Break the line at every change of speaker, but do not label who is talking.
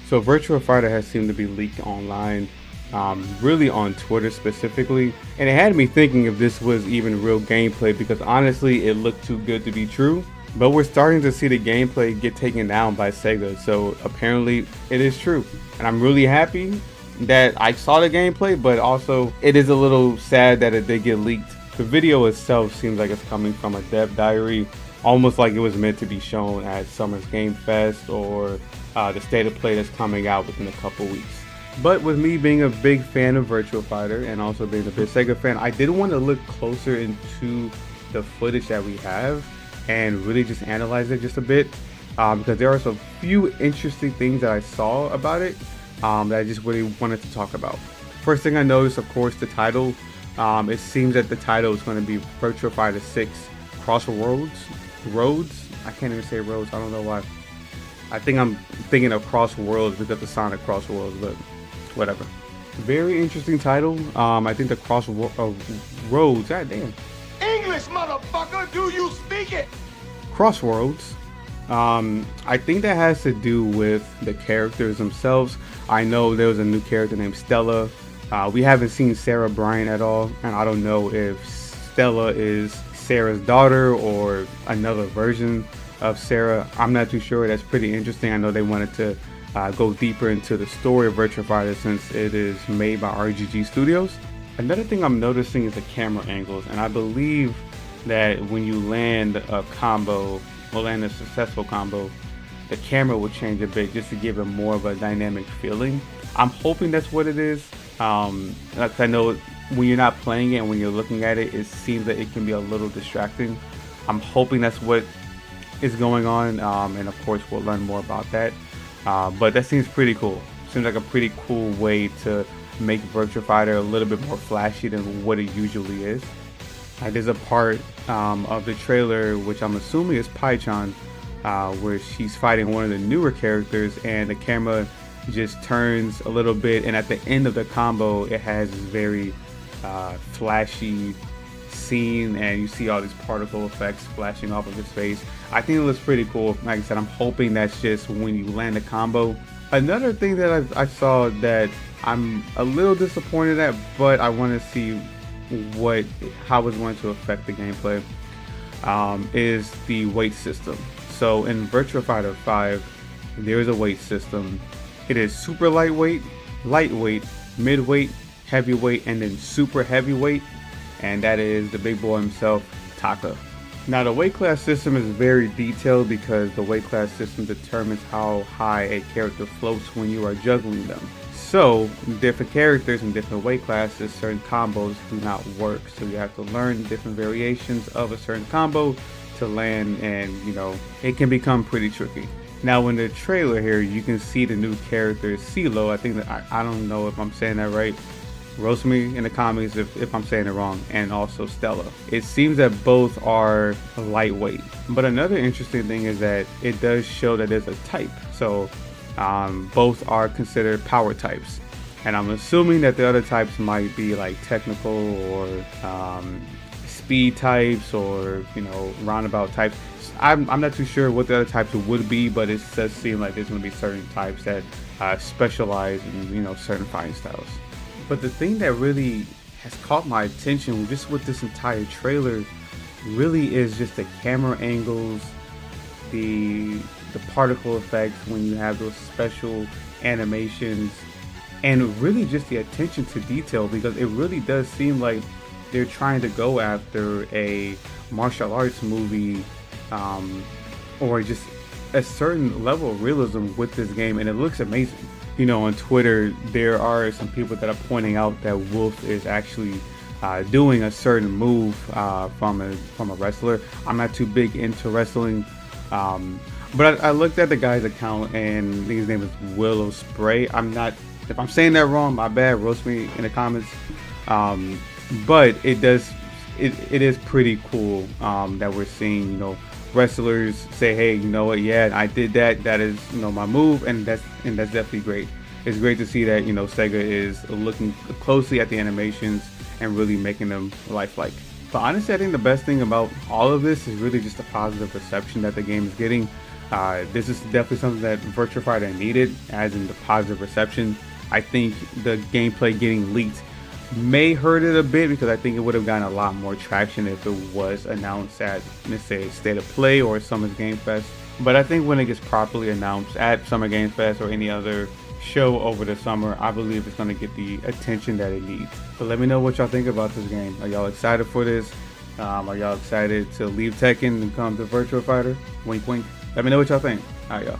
So Virtua Fighter has seemed to be leaked online, really on Twitter specifically, and it had me thinking if this was even real gameplay because honestly it looked too good to be true. But we're starting to see the gameplay get taken down by Sega, so apparently it is true. And I'm really happy that I saw the gameplay, but also it is a little sad that it did get leaked. The video itself seems like it's coming from a dev diary, almost like it was meant to be shown at Summer's Game Fest or the State of Play that's coming out within a couple weeks. But with me being a big fan of Virtua Fighter and also being a big Sega fan, I did want to look closer into the footage that we have and really just analyze it just a bit, because there are some few interesting things that I saw about it that I just really wanted to talk about. First thing I noticed, of course, the title. It seems that the title is going to be Virtua Fighter 6 Crossroads. Roads? I can't even say roads. I don't know why. I think I'm thinking of Cross Worlds because of Sonic Cross Worlds, but whatever. Very interesting title. I think the Roads. God damn.
English, motherfucker, do you speak it?
Crossroads. I think that has to do with the characters themselves. I know there was a new character named Stella. We haven't seen Sarah Bryant at all, and I don't know if Stella is Sarah's daughter or another version of Sarah. I'm not too sure. That's pretty interesting. I know they wanted to go deeper into the story of Virtua Fighter since it is made by RGG Studios. Another thing I'm noticing is the camera angles, and I believe that when you land a combo, or land a successful combo, the camera will change a bit just to give it more of a dynamic feeling. I'm hoping that's what it is. Like I know when you're not playing it and when you're looking at it, it seems that it can be a little distracting. I'm hoping that's what is going on, and of course we'll learn more about that. But that seems pretty cool. Seems like a pretty cool way to make Virtua Fighter a little bit more flashy than what it usually is. There's a part of the trailer, which I'm assuming is Pai-chan, where she's fighting one of the newer characters and the camera just turns a little bit, and at the end of the combo it has this very flashy scene and you see all these particle effects flashing off of his face. I think it looks pretty cool. Like I said, I'm hoping that's just when you land a combo. Another thing that I saw that I'm a little disappointed at, but I want to see how it's going to affect the gameplay, is the weight system. So in Virtua Fighter 5 there is a weight system. It is super lightweight, midweight, heavyweight, and then super heavyweight, and that is the big boy himself, Taka. Now the weight class system is very detailed because the weight class system determines how high a character floats when you are juggling them. So different characters in different weight classes, certain combos do not work. So you have to learn different variations of a certain combo to land, and you know, it can become pretty tricky. Now in the trailer here, you can see the new character CeeLo. I think that I don't know if I'm saying that right. Roast me in the comments if I'm saying it wrong. And also Stella. It seems that both are lightweight. But another interesting thing is that it does show that there's a type. So both are considered power types. And I'm assuming that the other types might be like technical or speed types, or you know, roundabout types. I'm not too sure what the other types would be, but it does seem like there's going to be certain types that specialize in, you know, certain fighting styles. But the thing that really has caught my attention just with this entire trailer really is just the camera angles, the particle effects when you have those special animations, and really just the attention to detail, because it really does seem like they're trying to go after a martial arts movie, or just a certain level of realism with this game, and it looks amazing. You know, on Twitter there are some people that are pointing out that Wolf is actually doing a certain move from a wrestler. I'm not too big into wrestling, but I looked at the guy's account and I think his name is Willow Spray. If I'm saying that wrong, my bad, roast me in the comments. But it is pretty cool that we're seeing, you know, wrestlers say, hey, you know what, yeah, I did that, that is, you know, my move, and that's definitely great. It's great to see that, you know, Sega is looking closely at the animations and really making them lifelike. But honestly, I think the best thing about all of this is really just the positive reception that the game is getting. This is definitely something that Virtua Fighter needed, as in the positive reception. I think the gameplay getting leaked may hurt it a bit, because I think it would have gotten a lot more traction if it was announced at, let's say, State of Play or Summer's Game Fest. But I think when it gets properly announced at Summer Game Fest or any other show over the summer, I believe it's going to get the attention that it needs. So let me know what y'all think about this game. Are y'all excited for this? Are y'all excited to leave Tekken and come to Virtua Fighter? Wink wink. Let me know what y'all think. Alright, y'all.